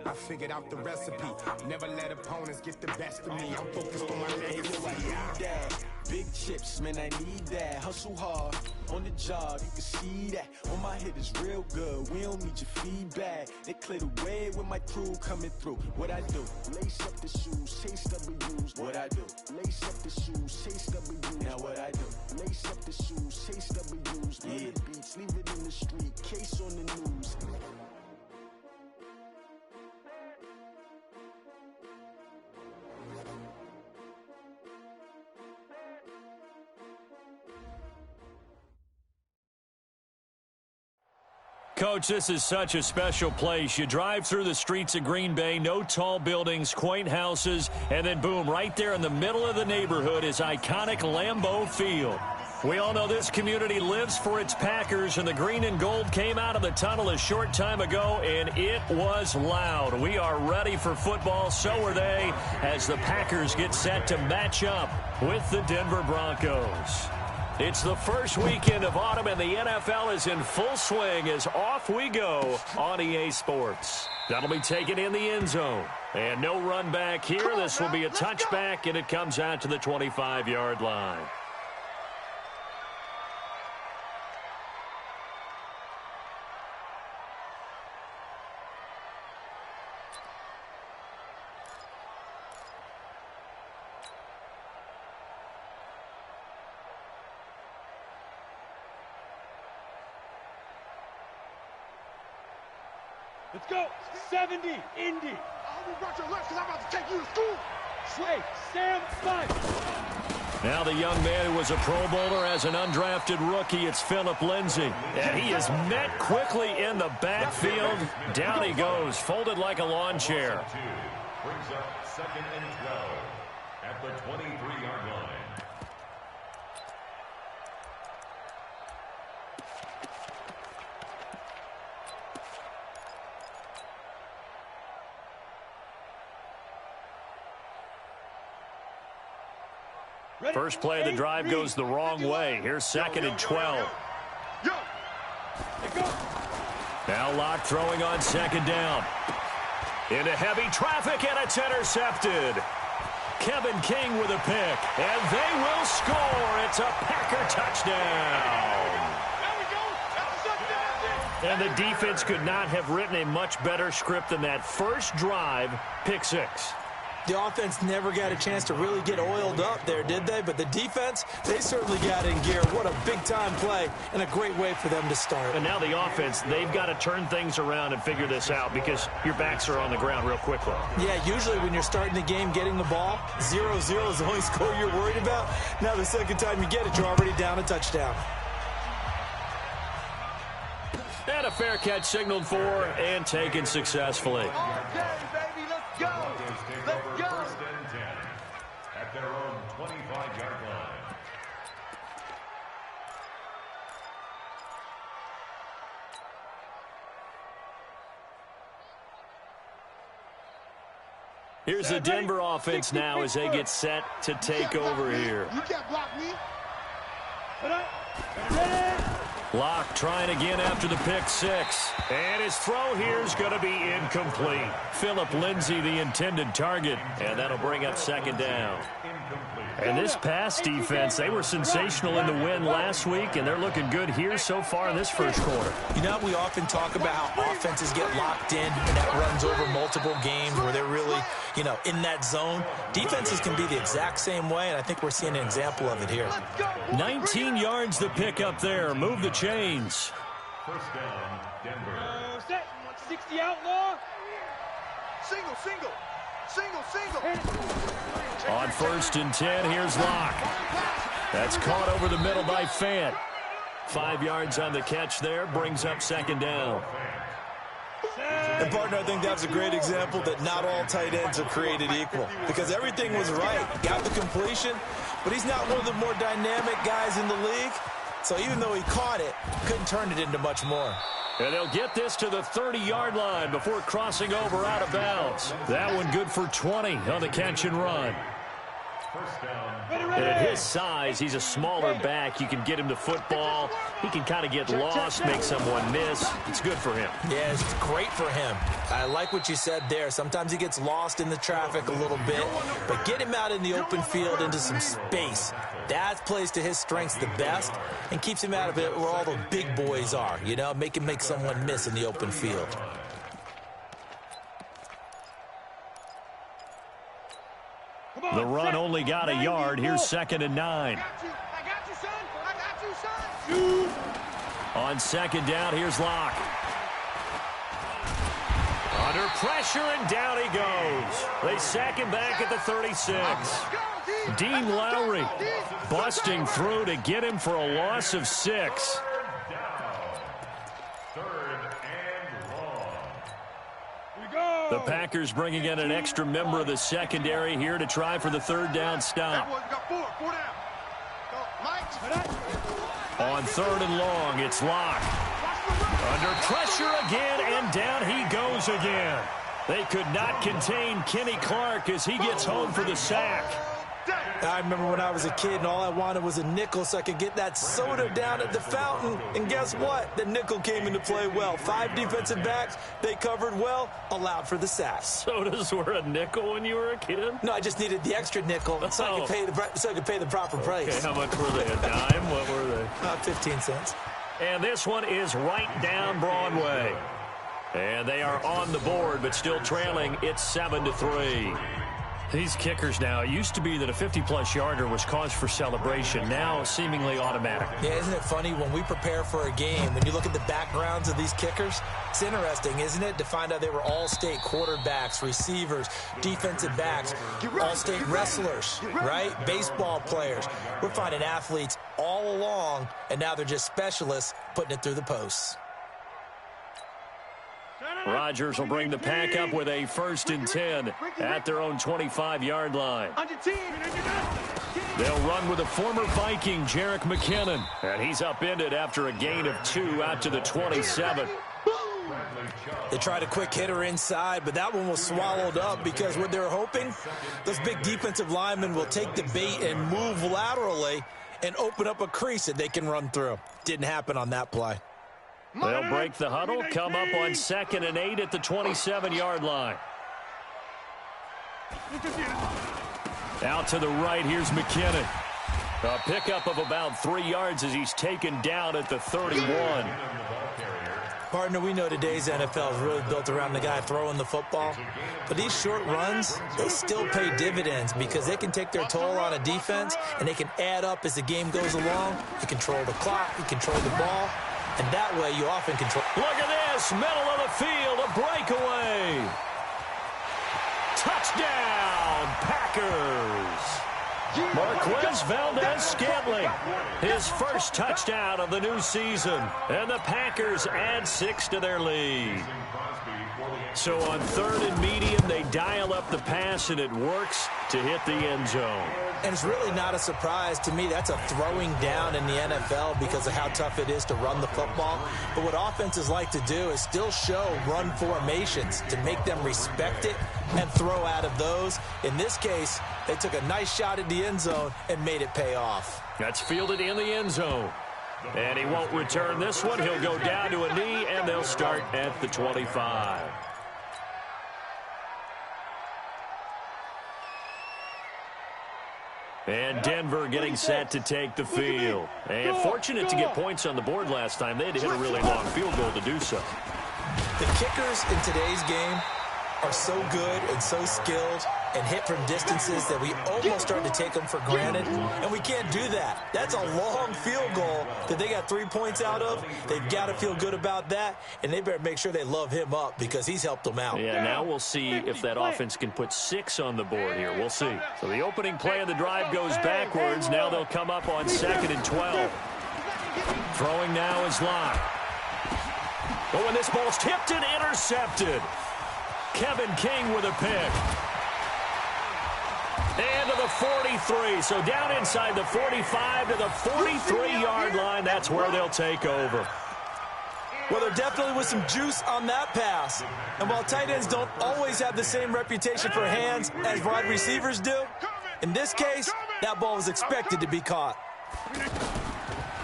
I figured out the recipe. Never let opponents get the best of me. I'm focused on my legacy. Big chips, man, I need that. Hustle hard on the job, you can see that. On my head is real good. We don't need your feedback. They clear the way with my crew coming through. What I do? Lace up the shoes, chase W's. What I do? Lace up the shoes, chase W's. Now what I do? Lace up the shoes, chase W's. Yeah, beats, leave it in the street. Case on the news. Coach, this is such a special place. You drive through the streets of Green Bay, no tall buildings, quaint houses, and then boom, right there in the middle of the neighborhood is iconic Lambeau Field. We all know this community lives for its Packers, and the green and gold came out of the tunnel a short time ago, and it was loud. We are ready for football, so are they, as the Packers get set to match up with the Denver Broncos. It's the first weekend of autumn, and the NFL is in full swing as off we go on EA Sports. That'll be taken in the end zone. And no run back here. This will be a touchback, and it comes out to the 25-yard line. Let's go. 70, Indy. I'm going to your left because I'm about to take you to school. Slay, Sam, 5. Now the young man who was a Pro Bowler as an undrafted rookie, it's Philip Lindsay. And he is met quickly in the backfield. Down he goes, folded like a lawn chair. Brings up 2nd and 12 at the 23-yard line. First play of the drive goes the wrong way. Here's 2nd and 12. Now Locke throwing on 2nd down. Into heavy traffic, and it's intercepted. Kevin King with a pick, and they will score. It's a Packer touchdown. And the defense could not have written a much better script than that first drive, pick 6. The offense never got a chance to really get oiled up there, did they? But the defense, they certainly got in gear. What a big-time play and a great way for them to start. And now the offense, they've got to turn things around and figure this out because your backs are on the ground real quickly. Yeah, usually when you're starting the game, getting the ball, 0-0 is the only score you're worried about. Now the second time you get it, you're already down a touchdown. And a fair catch signaled for and taken successfully. Okay, baby, let's go. Let's go. 1st and 10 at their own 25-yard line. Here's the Denver offense now as they get set to take over here. You can't block me. Locke trying again after the pick 6. And his throw here is going to be incomplete. Philip Lindsay, the intended target. And that'll bring up 2nd down. And this pass defense, they were sensational in the win last week, and they're looking good here so far in this first quarter. You know, we often talk about how offenses get locked in, and that runs over multiple games where they're really, you know, in that zone. Defenses can be the exact same way, and I think we're seeing an example of it here. 19 yards the pick up there. Move the chains. 1st down, Denver. Set. 60 outlaw. Single, single. Single, single. On 1st and 10, here's Locke. That's caught over the middle by Fant. 5 yards on the catch there, brings up 2nd down. And, partner, I think that was a great example that not all tight ends are created equal because everything was right. Got the completion, but he's not one of the more dynamic guys in the league. So even though he caught it, couldn't turn it into much more. And they'll get this to the 30-yard line before crossing over out of bounds. That one good for 20 on the catch and run. First down. And at his size, he's a smaller back. You can get him the football. He can kind of get lost, make someone miss. It's good for him. Yeah, it's great for him. I like what you said there. Sometimes he gets lost in the traffic a little bit, but get him out in the open field into some space. That plays to his strengths the best and keeps him out of it where all the big boys are, you know, make him make someone miss in the open field. The run only got a yard. Here's 2nd and 9. I got you, son. I got you, son. On 2nd down, here's Locke. Under pressure, and down he goes. They sack him back at the 36. Dean Lowry busting through to get him for a loss of 6. The Packers bringing in an extra member of the secondary here to try for the 3rd down stop. On 3rd and long, it's Locke. Under pressure again, and down he goes again. They could not contain Kenny Clark as he gets home for the sack. I remember when I was a kid and all I wanted was a nickel so I could get that soda down at the fountain. And guess what? The nickel came into play well. 5 defensive backs, they covered well, allowed for the sack. Sodas were a nickel when you were a kid? No, I just needed the extra nickel so I could pay the proper price. Okay, how much were they? A dime? What were they? 15 cents. And this one is right down Broadway. And they are on the board, but still trailing. It's 7-3. These kickers now, it used to be that a 50-plus yarder was cause for celebration. Now, seemingly automatic. Yeah, isn't it funny when we prepare for a game, when you look at the backgrounds of these kickers, it's interesting, isn't it, to find out they were all-state quarterbacks, receivers, defensive backs, all-state wrestlers, right? Baseball players. We're finding athletes all along, and now they're just specialists putting it through the posts. Rodgers will bring the pack up with a 1st and 10 at their own 25-yard line. They'll run with a former Viking, Jerick McKinnon, and he's upended after a gain of 2 out to the 27. They tried a quick hitter inside, but that one was swallowed up because what they're hoping, those big defensive linemen will take the bait and move laterally and open up a crease that they can run through. Didn't happen on that play. They'll break the huddle, come up on 2nd and 8 at the 27-yard line. Out to the right, here's McKinnon. A pickup of about 3 yards as he's taken down at the 31. Partner, we know today's NFL is really built around the guy throwing the football. But these short runs, they still pay dividends because they can take their toll on a defense and they can add up as the game goes along. You control the clock, you control the ball. And that way, you often control. Look at this. Middle of the field. A breakaway. Touchdown, Packers. Marquez Valdez-Scantling. His first touchdown of the new season. And the Packers add 6 to their lead. So on 3rd and medium, they dial up the pass, and it works to hit the end zone. And it's really not a surprise to me. That's a throwing down in the NFL because of how tough it is to run the football. But what offenses like to do is still show run formations to make them respect it and throw out of those. In this case, they took a nice shot at the end zone and made it pay off. That's fielded in the end zone. And he won't return this one. He'll go down to a knee, and they'll start at the 25. And Denver getting set to take the field. And fortunate to get points on the board last time. They had to hit a really long field goal to do so. The kickers in today's game are so good and so skilled and hit from distances that we almost start to take them for granted, and we can't do that. That's a long field goal that they got 3 points out of. They've got to feel good about that, and they better make sure they love him up because he's helped them out. Yeah, now we'll see if that offense can put 6 on the board here. We'll see. So the opening play of the drive goes backwards. Now they'll come up on 2nd and 12. Throwing now is Locke. Oh, and this ball's tipped and intercepted. Kevin King with a pick. And to the 43. So down inside the 45 to the 43-yard line. That's where they'll take over. Well, there definitely was some juice on that pass. And while tight ends don't always have the same reputation for hands as wide receivers do, In this case, that ball was expected to be caught.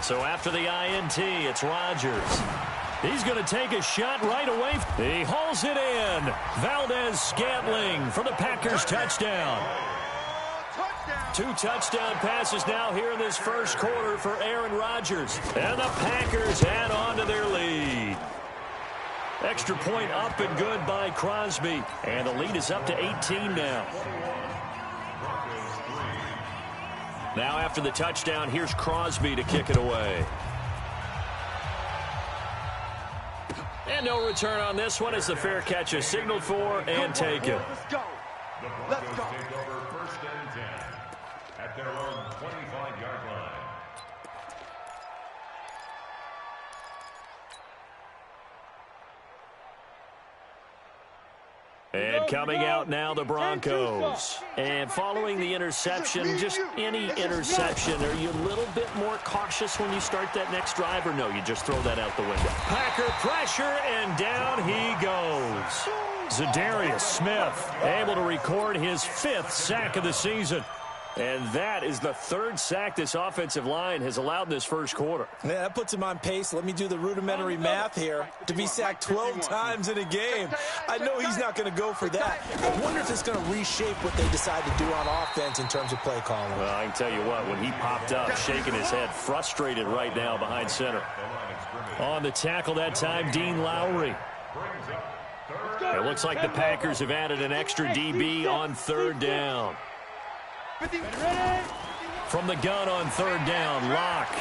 So after the INT, it's Rodgers. He's going to take a shot right away. He hauls it in. Valdez-Scantling for the Packers touchdown. 2 touchdown passes now here in this first quarter for Aaron Rodgers. And the Packers add on to their lead. Extra point up and good by Crosby. And the lead is up to 18 now. Now after the touchdown, here's Crosby to kick it away. And no return on this one as the fair catch is signaled for and taken. Let's go. Let's go. Take over 1st and 10 at their own 25-yard line. And coming out now, the Broncos. And following the interception, just any interception, are you a little bit more cautious when you start that next drive, or no, you just throw that out the window? Packer pressure, and down he goes. Za'Darius Smith able to record his 5th sack of the season. And that is the 3rd sack this offensive line has allowed this first quarter. Yeah, that puts him on pace. Let me do the rudimentary math here. To be sacked 12 times in a game, I know he's not going to go for that. I wonder if it's going to reshape what they decide to do on offense in terms of play calling. Well, I can tell you what, when he popped up, shaking his head, frustrated right now behind center. On the tackle that time, Dean Lowry. It looks like the Packers have added an extra DB on 3rd down. From the gun on 3rd down, Locke.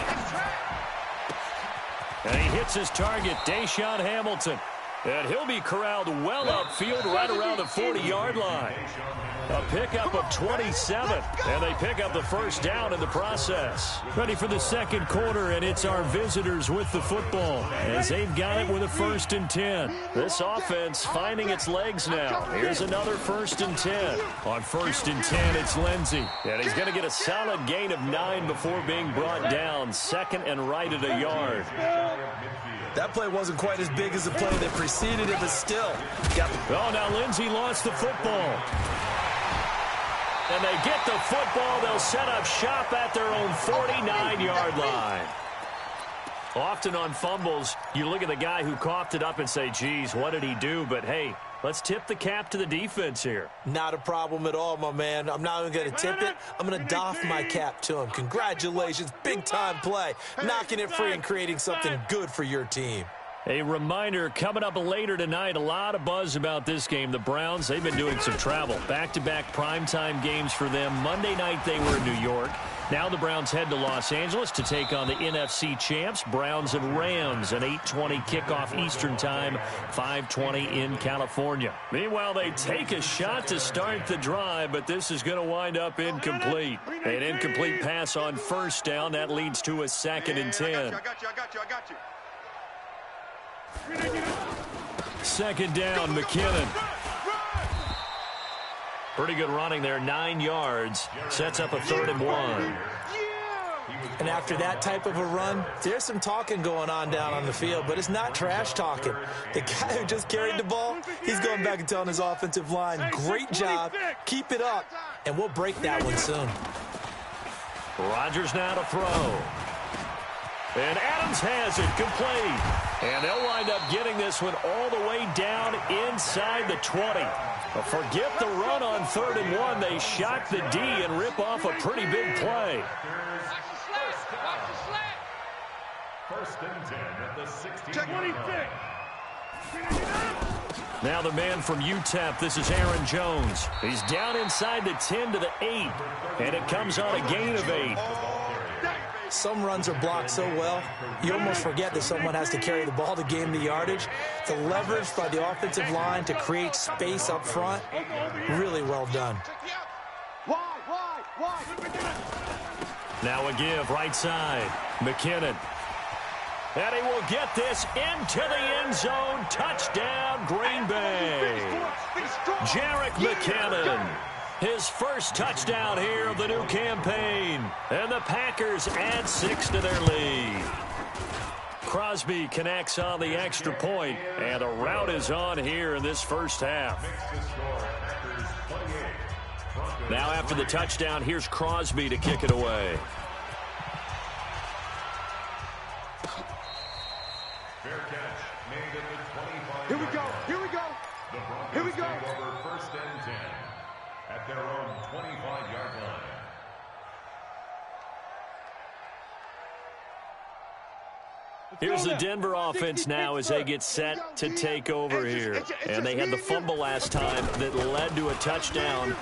And he hits his target, Deshaun Hamilton. And he'll be corralled well upfield right around the 40-yard line. A pickup of 27, and they pick up the first down in the process. Ready for the second quarter, and it's our visitors with the football as they've got it with a 1st and 10. This offense finding its legs now. Here's another 1st and 10. On 1st and 10, it's Lindsey. And he's going to get a solid gain of 9 before being brought down. 2nd and right at a yard. That play wasn't quite as big as the play that preceded it, but still. Oh, now Lindsey lost the football. And they get the football. They'll set up shop at their own 49-yard line. Often on fumbles, you look at the guy who coughed it up and say, geez, what did he do? But, hey, let's tip the cap to the defense here. Not a problem at all, my man. I'm not even going to tip it. I'm going to doff my cap to him. Congratulations. Big-time play. Knocking it free and creating something good for your team. A reminder, coming up later tonight, a lot of buzz about this game. The Browns, they've been doing some travel. Back-to-back primetime games for them. Monday night they were in New York. Now the Browns head to Los Angeles to take on the NFC champs, Browns and Rams, an 8:20 kickoff Eastern time, 5:20 in California. Meanwhile, they take a shot to start the drive, but this is going to wind up incomplete. An incomplete pass on 1st down. That leads to a 2nd and 10. I got you. 2nd down, McKinnon. Pretty good running there, 9 yards. Sets up a 3rd and 1. And after that type of a run, there's some talking going on down on the field, but it's not trash talking. The guy who just carried the ball, he's going back and telling his offensive line, great job, keep it up, and we'll break that one soon. Rodgers now to throw. And Adams has it complete. And they'll wind up getting this one all the way down inside the 20. But forget the run on 3rd and 1. They shock the D and rip off a pretty big play. First and 10 at the 16. Now the man from UTEP, this is Aaron Jones. He's down inside the 10 to the 8. And it comes on a gain of 8. Some runs are blocked so well, you almost forget that someone has to carry the ball to gain the yardage. The leverage by the offensive line to create space up front, really well done. Now a give, right side. McKinnon. And he will get this into the end zone. Touchdown, Green Bay. Jerick McKinnon. His first touchdown here of the new campaign. And the Packers add 6 to their lead. Crosby connects on the extra point, and a rout is on here in this first half. Now after the touchdown, here's Crosby to kick it away. Fair catch made at the 25. Here we go. Here we go. The Broncos Here we go. take over 1st and 10 at their own 25-yard line. Here's the Denver offense now as they get set to take over here. And they had the fumble last time that led to a touchdown.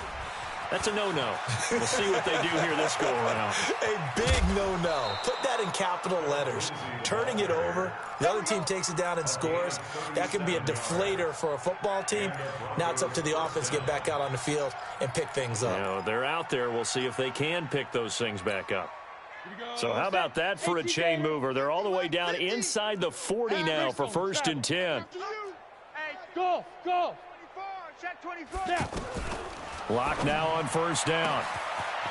That's a no-no. We'll see what they do here this go-around. A big no-no. Put that in capital letters. Turning it over, the other team takes it down and scores. That can be a deflator for a football team. Now it's up to the offense to get back out on the field and pick things up. You know, they're out there. We'll see if they can pick those things back up. So how about that for a chain mover? They're all the way down inside the 40 now for 1st and 10. Go. 24. Shot 24. Block now on 1st down.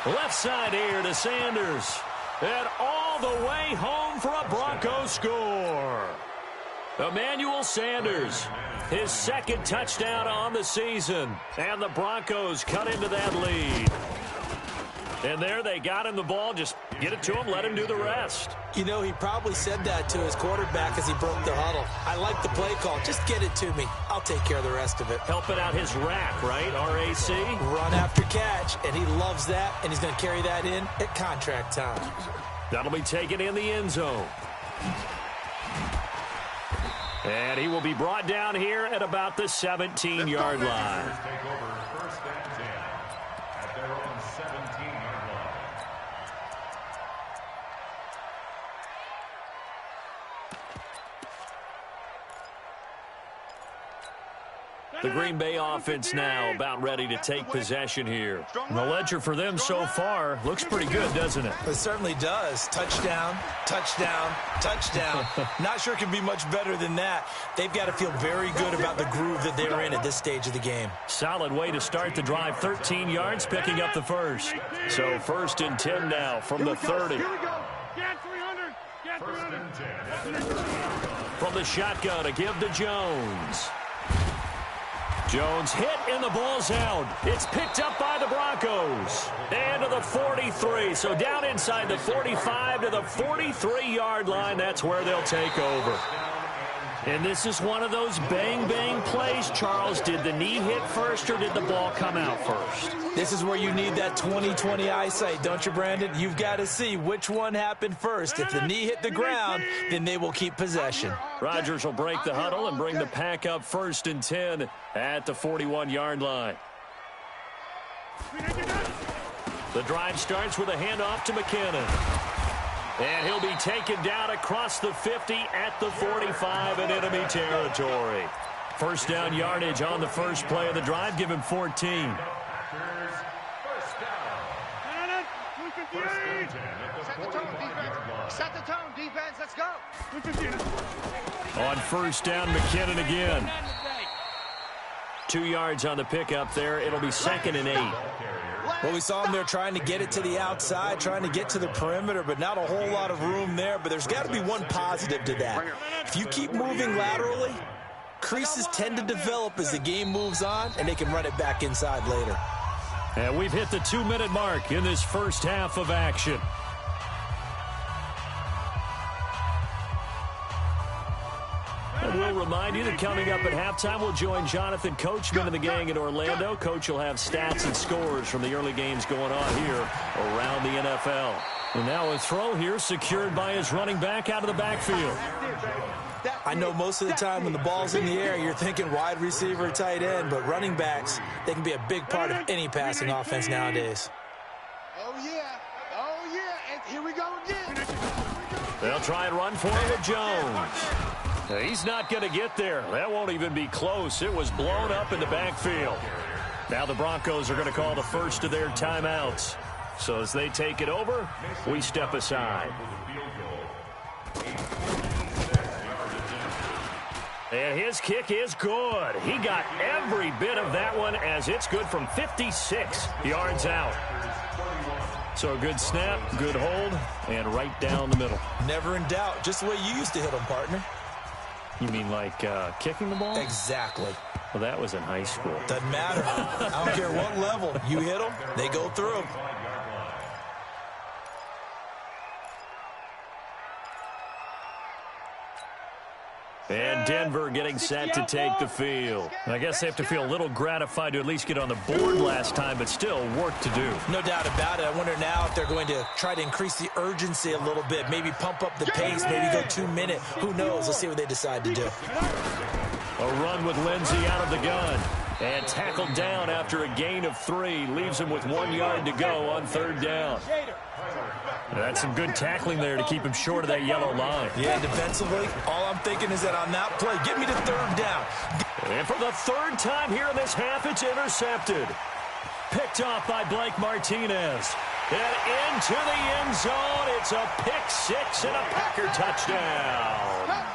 Left side here to Sanders. And all the way home for a Broncos score. Emmanuel Sanders, his 2nd touchdown on the season. And the Broncos cut into that lead. And there they got him the ball. Just get it to him, let him do the rest. You know, he probably said that to his quarterback as he broke the huddle. I like the play call. Just get it to me. I'll take care of the rest of it. Helping out his rack, right? RAC? Run after catch, and he loves that, and he's going to carry that in at contract time. That'll be taken in the end zone. And he will be brought down here at about the 17-yard line. Take over 1st and 10 at their own 17-yard line. The Green Bay offense now about ready to take possession here. And the ledger for them so far looks pretty good, doesn't it? It certainly does. Touchdown, touchdown, touchdown. Not sure it can be much better than that. They've got to feel very good about the groove that they're in at this stage of the game. Solid way to start the drive. 13 yards, picking up the first. So 1st and 10 now from the 30. Here we go. Get 300. Get 1st 300. and 10. From the shotgun to give to Jones. Jones hit and the ball's out. It's picked up by the Broncos. And to the 43. So down inside the 45 to the 43-yard line. That's where they'll take over. And this is one of those bang-bang plays, Charles. Did the knee hit first or did the ball come out first? This is where you need that 20/20 eyesight, don't you, Brandon? You've got to see which one happened first. If the knee hit the ground, then they will keep possession. Rodgers will break the huddle and bring the pack up 1st and 10 at the 41-yard line. The drive starts with a handoff to McKinnon. And he'll be taken down across the 50 at the 45 in enemy territory. 1st down yardage on the first play of the drive. Give him 14. First down. 1st and 10 at the 45-yard line. Set the tone, defense. Let's go. On 1st down, McKinnon again. 2 yards on the pickup there. It'll be 2nd and 8. Well, we saw him there trying to get it to the outside, trying to get to the perimeter, but not a whole lot of room there. But there's got to be one positive to that. If you keep moving laterally, creases tend to develop as the game moves on, and they can run it back inside later. And we've hit the 2-minute mark in this first half of action. And we'll remind you that coming up at halftime, we'll join Jonathan Coachman and the gang in Orlando. Coach will have stats and scores from the early games going on here around the NFL. And now a throw here secured by his running back out of the backfield. I know most of the time when the ball's in the air, you're thinking wide receiver, tight end, but running backs, they can be a big part of any passing offense nowadays. Oh, yeah, and here we go again. They'll try and run for him with Jones. He's not going to get there. That won't even be close. It was blown up in the backfield. Now the Broncos are going to call the first of their timeouts. So as they take it over, we step aside. And his kick is good. He got every bit of that one as it's good from 56 yards out. So a good snap, good hold, and right down the middle. Never in doubt. Just the way you used to hit them, partner. You mean like kicking the ball? Exactly. Well, that was in high school. Doesn't matter. I don't care what level. You hit them, they go through. And Denver getting set to take the field. I guess they have to feel a little gratified to at least get on the board last time, but still work to do. No doubt about it. I wonder now if they're going to try to increase the urgency a little bit, maybe pump up the pace, maybe go 2 minutes. Who knows? Let's see what they decide to do. A run with Lindsey out of the gun. And tackled down after a gain of 3. Leaves him with 1 yard to go on 3rd down. That's some good tackling there to keep him short of that yellow line. Yeah, defensively, all I'm thinking is that on that play, get me to 3rd down. And for the 3rd time here in this half, it's intercepted. Picked off by Blake Martinez. And into the end zone. It's a pick 6 and a Packer touchdown.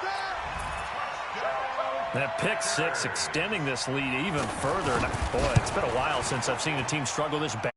That pick 6 extending this lead even further. Boy, it's been a while since I've seen a team struggle this bad.